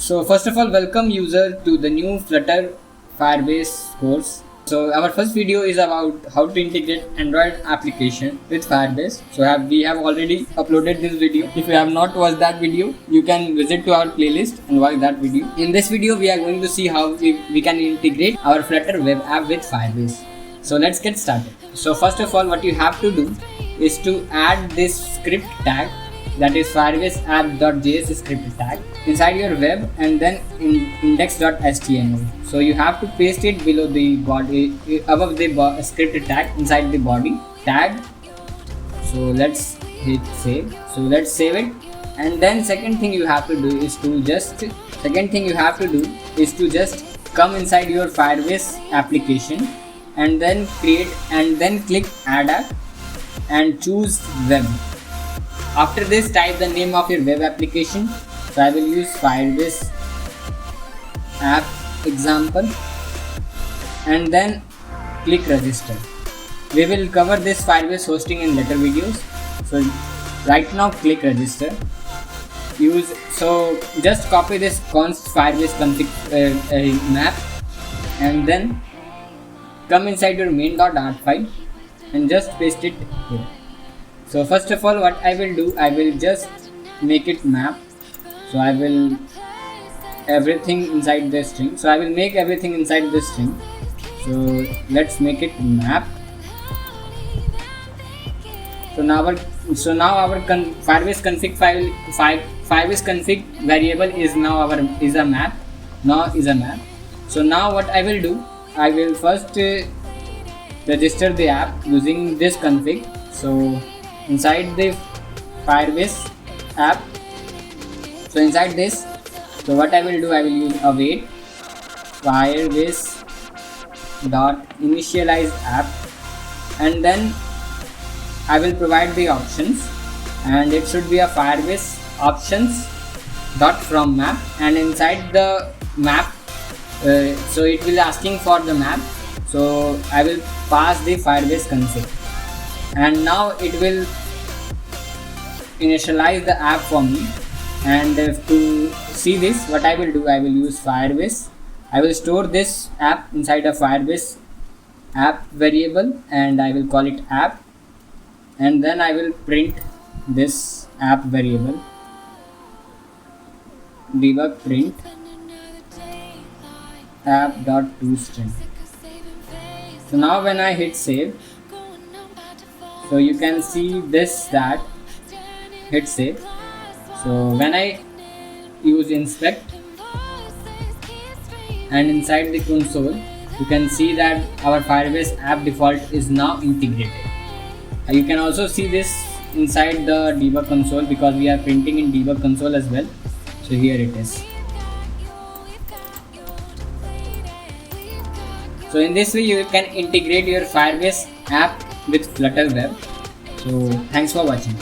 So first of all, welcome user to the new Flutter Firebase course. So our first video is about how to integrate Android application with Firebase. So we have already uploaded this video. If you have not watched that video, you can visit to our playlist and watch that video. In this video, we are going to see how we can integrate our Flutter Web app with Firebase. So let's get started. So first of all, what you have to do is to add this script tag, that is Firebase app.js script tag, inside your web and then in Index.html. So you have to paste it below the body, above the script tag, inside the body tag. So let's hit save. So let's save it. And then second thing you have to do is to just come inside your Firebase application and then click add app and choose web. After this, type the name of your web application. So I will use Firebase app example and then click register. We will cover this Firebase hosting in later videos. So right now click register. Just copy this const Firebase config map and then come inside your main.dart file and just paste it here. So first of all, what I will do, I will just make it map. So I will everything inside the string. So I will make everything inside the string. So let's make it map. So now our Firebase config file, Firebase config variable is a map. So now what I will do, I will first register the app using this config. So inside the Firebase app, so inside this, so what I will do, I will use await Firebase dot initialize app and then I will provide the options, and it should be a Firebase options dot from map, and inside the map, so it will asking for the map. So I will pass the Firebase config, and now it will initialize the app for me. And to see this, what I will do, I will use Firebase. I will store this app inside a Firebase app variable and I will call it app, and then I will print this app variable, debug print app.toString. So now when I hit save, so you can see this, that hit save. So when I use inspect and inside the console, you can see that our Firebase app default is now integrated. You can also see this inside the debug console because we are printing in debug console as well. So here it is. So in this way you can integrate your Firebase app with Flutter Web. So thanks for watching.